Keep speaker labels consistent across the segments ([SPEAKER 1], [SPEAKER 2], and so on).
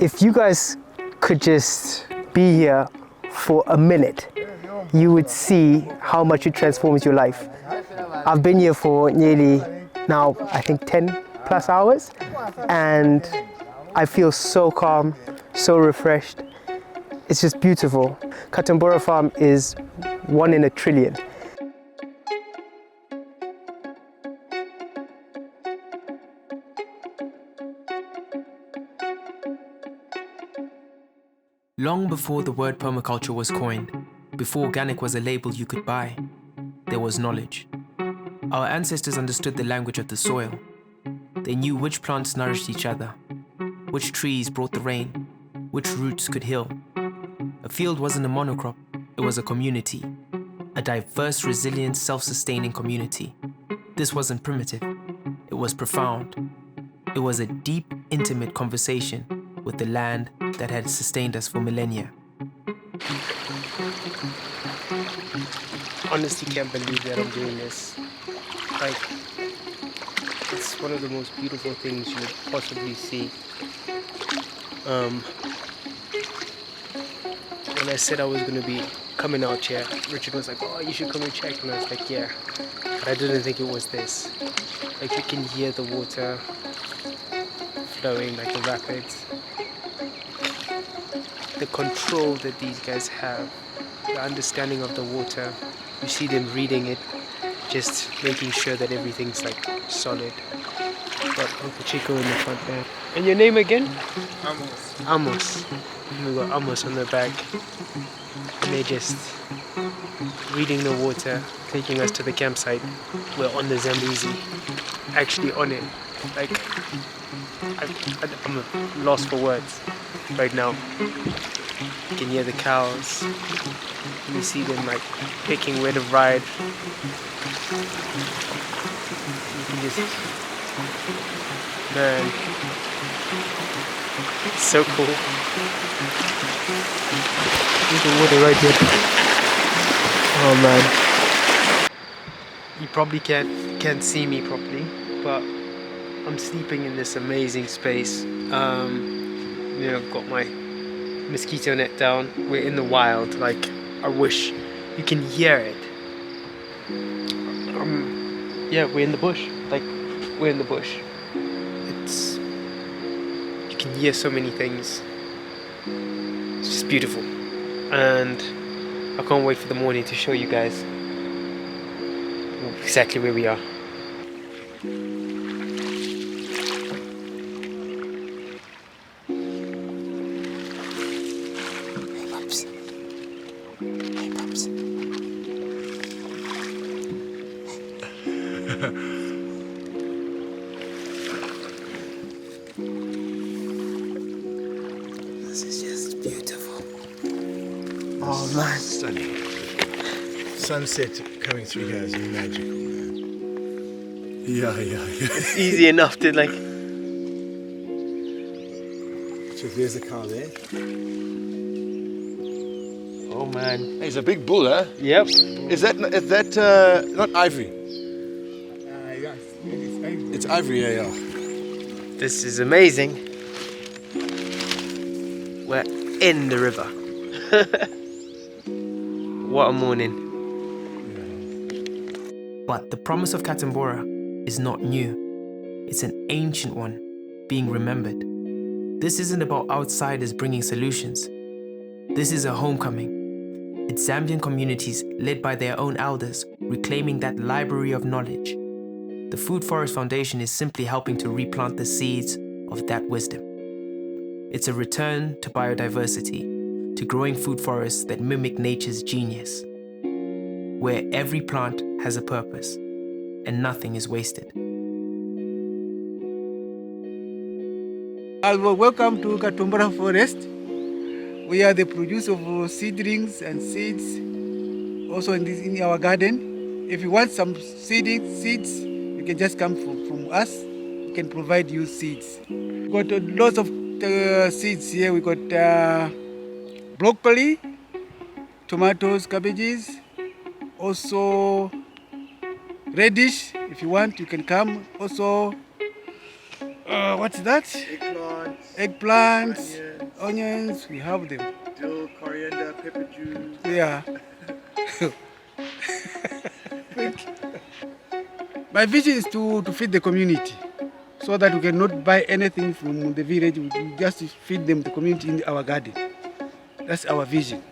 [SPEAKER 1] If you guys could just be here for a minute, you would see how much it transforms your life. I've been here for nearly now, I think 10 plus hours, and I feel so calm, so refreshed. It's just beautiful. Katambora farm is 1 in a trillion.
[SPEAKER 2] Long before the word permaculture was coined, before organic was a label you could buy, there was knowledge. Our ancestors understood the language of the soil. They knew which plants nourished each other, which trees brought the rain, which roots could heal. A field wasn't a monocrop, it was a community, a diverse, resilient, self-sustaining community. This wasn't primitive, it was profound. It was a deep, intimate conversation with the land that had sustained us for millennia.
[SPEAKER 1] Honestly can't believe that I'm doing this. Like, it's one of the most beautiful things you would possibly see. When I said I was going to be coming out here, Richard was like, oh, you should come and check. And I was like, yeah. But I didn't think it was this. Like, you can hear the water flowing like the rapids. The control that these guys have, the understanding of the water. You see them reading it, just making sure that everything's like solid. Got Uncle Chico in the front there. And your name again?
[SPEAKER 3] Amos.
[SPEAKER 1] Amos. We got Amos on the back. And they're just reading the water, taking us to the campsite. We're on the Zambezi. Actually on it. Like, I'm lost for words right now. You can hear the cows. You see them like picking where to ride. You can just, man, it's so cool. There's the water right here. Oh man. You probably can't see me properly, but I'm sleeping in this amazing space. I've got my mosquito net down. We're in the wild. Like, I wish you can hear it. Yeah, we're in the bush. Like, we're in the bush. You can hear so many things. It's just beautiful. And I can't wait for the morning to show you guys exactly where we are. This is just beautiful. Oh man.
[SPEAKER 3] Stunning. Sunset coming through here is magical, man. Yeah.
[SPEAKER 1] It's easy enough to like.
[SPEAKER 3] So there's the cow there.
[SPEAKER 1] Oh man.
[SPEAKER 3] Hey, it's a big bull, huh?
[SPEAKER 1] Yep.
[SPEAKER 3] Is that not ivory?
[SPEAKER 4] Yes, it's ivory.
[SPEAKER 3] It's ivory, yeah.
[SPEAKER 1] This is amazing. We're in the river. What a morning.
[SPEAKER 2] But the promise of Katumbora is not new. It's an ancient one, being remembered. This isn't about outsiders bringing solutions. This is a homecoming. It's Zambian communities led by their own elders, reclaiming that library of knowledge. The Food Forest Foundation is simply helping to replant the seeds of that wisdom. It's a return to biodiversity, to growing food forests that mimic nature's genius, where every plant has a purpose and nothing is wasted.
[SPEAKER 4] Welcome to Katumbora Forest. We are the producer of seedlings and seeds, also in our garden. If you want some seeds, you can just come from us. We can provide you seeds. We got lots of seeds here. We got broccoli, tomatoes, cabbages, also radish. If you want, you can come. Also What's that?
[SPEAKER 3] Eggplants,
[SPEAKER 4] Eggplants, onions, we have them.
[SPEAKER 3] dill, coriander, pepper juice.
[SPEAKER 4] Yeah. My vision is to feed the community so that we cannot buy anything from the village. We just feed them, the community, in our garden. That's our vision.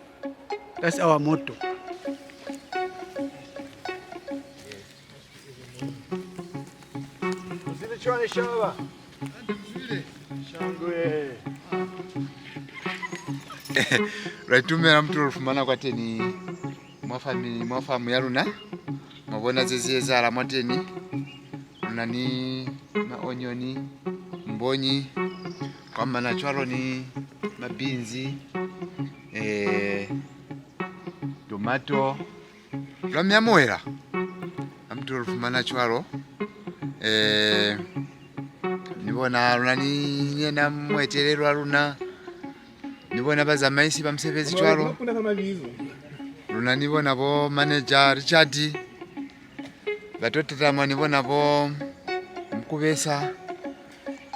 [SPEAKER 4] That's our motto.
[SPEAKER 3] Uzile shaba. Shangwe.
[SPEAKER 5] Ratumira mtu rufumana kwateni mwafamu ya luna mabona zezezala mwateni lunani maonyoni mbonyi kwamba na chwalo ni mabinzi tomato lwamya moera mtu rufumana chwalo nibona lunani nyena mwetererwa luna nibona baza maisi bamsebezi chwalo luna nibona bo manager Richard batotama nibona bo mkubesa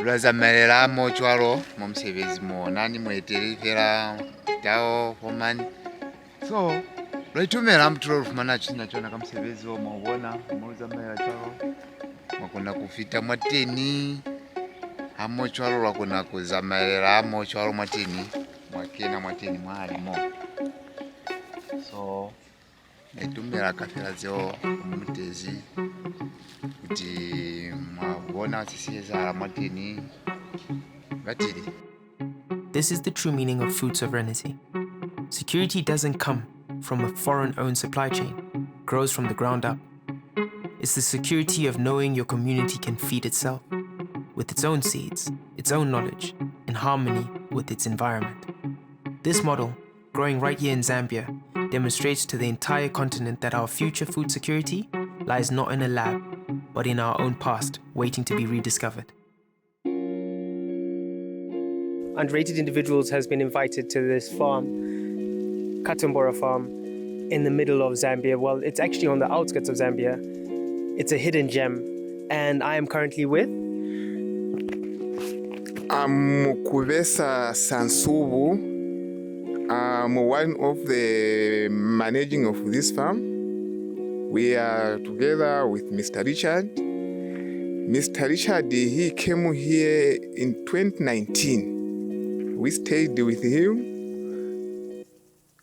[SPEAKER 5] lwaza merera mo chwalo mo msebezi mo nani mweterera tao homani so lwitumira mtulo rufumana china chona kamsebezi wo mobona moza merera chwalo makona kufita mwateni amo chwalo lwakona kuzamerera amo chwalo mwateni mwakena mwateni mwalimo so netumira kafera zyo mutezi kuti mwabona sisiyezala mwateni batiri.
[SPEAKER 2] This is the true meaning of food sovereignty. Security doesn't come from a foreign-owned supply chain, it grows from the ground up. It's the security of knowing your community can feed itself, with its own seeds, its own knowledge, in harmony with its environment. This model, growing right here in Zambia, demonstrates to the entire continent that our future food security lies not in a lab, but in our own past, waiting to be rediscovered.
[SPEAKER 1] Unrated Individuals has been invited to this farm, Katumbora farm, in the middle of Zambia. Well, it's actually on the outskirts of Zambia. It's a hidden gem, and I am currently with...
[SPEAKER 6] I'm Kuvesa Sansubu. I'm one of the managing of this farm. We are together with Mr. Richard. Mr. Richard, he came here in 2019. We stayed with him.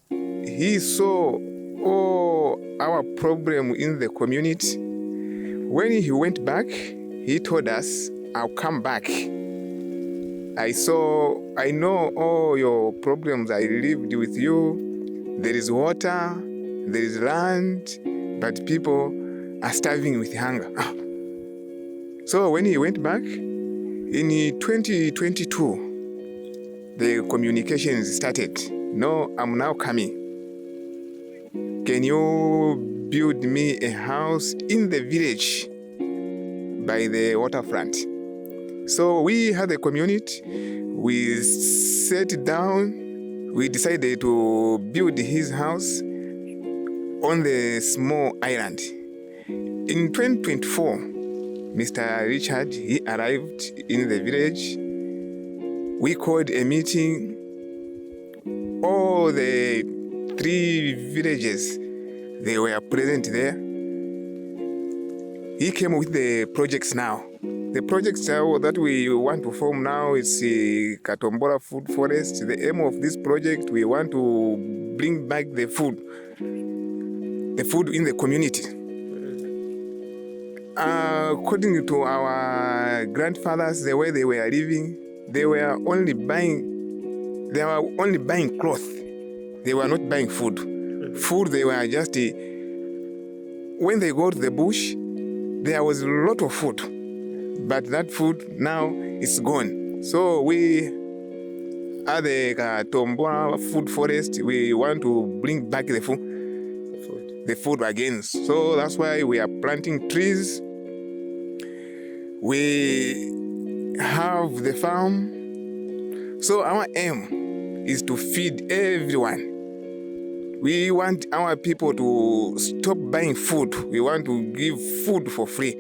[SPEAKER 6] He saw all our problem in the community. When he went back, he told us, I'll come back. I know all your problems. I lived with you. There is water, there is land, but people are starving with hunger. So when he went back, in 2022, the communications started. No, I'm now coming. Can you build me a house in the village by the waterfront? So we had a community, we sat down, we decided to build his house on the small island. In 2024, Mr. Richard, he arrived in the village. We called a meeting. All the 3 villages, they were present there. He came with the projects now. The projects that we want to form now is Katambora Food Forest. The aim of this project, we want to bring back the food in the community. According to our grandfathers, the way they were living, they were only buying cloth. They were not buying food. Food, they were just, when they go to the bush, there was a lot of food. But that food now is gone. So we at the Katumbora Food Forest, we want to bring back the food again. So that's why we are planting trees. We have the farm. So our aim is to feed everyone. We want our people to stop buying food. We want to give food for free.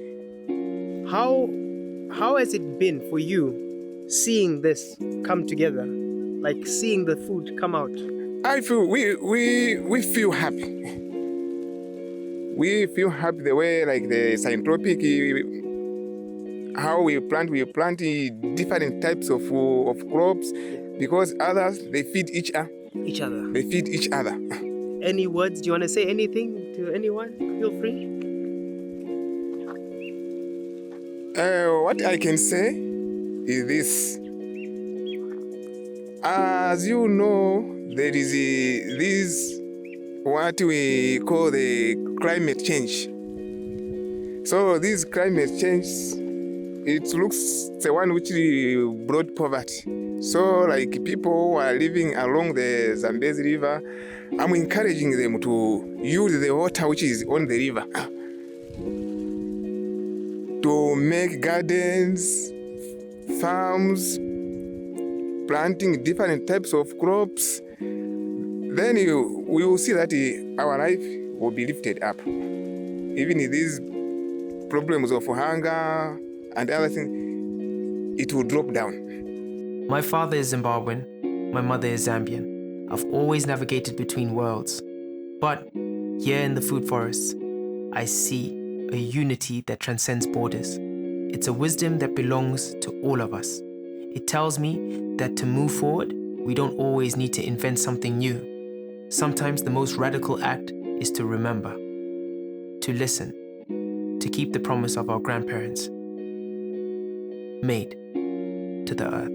[SPEAKER 1] How How has it been for you seeing this come together? Like seeing the food come out?
[SPEAKER 6] I feel we feel happy. We feel happy the way like the scientific how we plant different types of crops because others they feed each other. They feed each other.
[SPEAKER 1] Any words? Do you want to say anything to anyone? Feel free.
[SPEAKER 6] What I can say is this. As you know, there is this what we call the climate change. So this climate change, it looks the one which brought poverty. So like people who are living along the Zambezi river, I'm encouraging them to use the water which is on the river to make gardens, farms, planting different types of crops. Then we will see that our life will be lifted up. Even these problems of hunger and other things, it will drop down.
[SPEAKER 2] My father is Zimbabwean, my mother is Zambian. I've always navigated between worlds. But here in the food forests, I see a unity that transcends borders. It's a wisdom that belongs to all of us. It tells me that to move forward, we don't always need to invent something new. Sometimes the most radical act is to remember, to listen, to keep the promise of our grandparents made to the earth.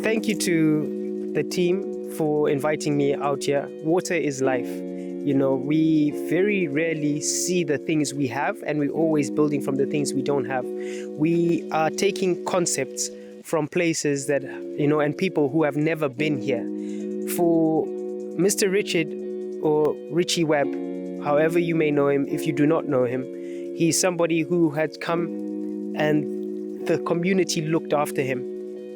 [SPEAKER 1] Thank you to the team for inviting me out here. Water is life. You know, we very rarely see the things we have, and we're always building from the things we don't have. We are taking concepts from places that, you know, and people who have never been here. For Mr. Richard or Richie Webb, however you may know him, if you do not know him, he's somebody who had come and the community looked after him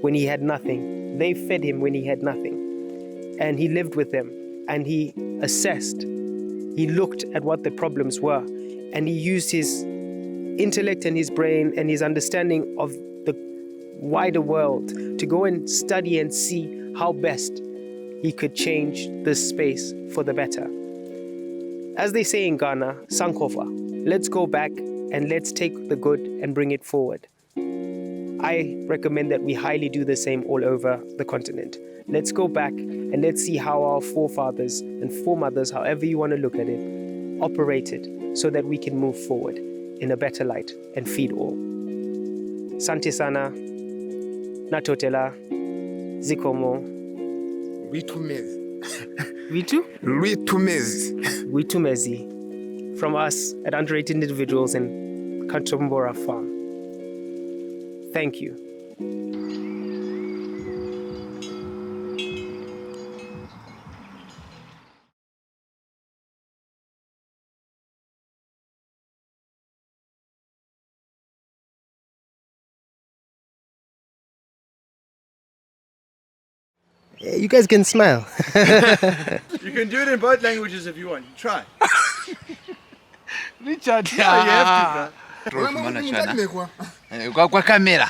[SPEAKER 1] when he had nothing. They fed him when he had nothing. And he lived with them and he assessed. He looked at what the problems were and he used his intellect and his brain and his understanding of the wider world to go and study and see how best he could change this space for the better. As they say in Ghana, Sankofa, let's go back and let's take the good and bring it forward. I recommend that we highly do the same all over the continent. Let's go back and let's see how our forefathers and foremothers, however you want to look at it, operated so that we can move forward in a better light and feed all. Sante sana, natotela, zikomo. Vitu? Witumezi. From us at Underrated Individuals in Katumbora Farm. Thank you. You guys can smile.
[SPEAKER 3] You can do it in both languages if you want. Try.
[SPEAKER 4] Richard,
[SPEAKER 3] Yeah, you have to, bro.
[SPEAKER 5] Kwa kamera.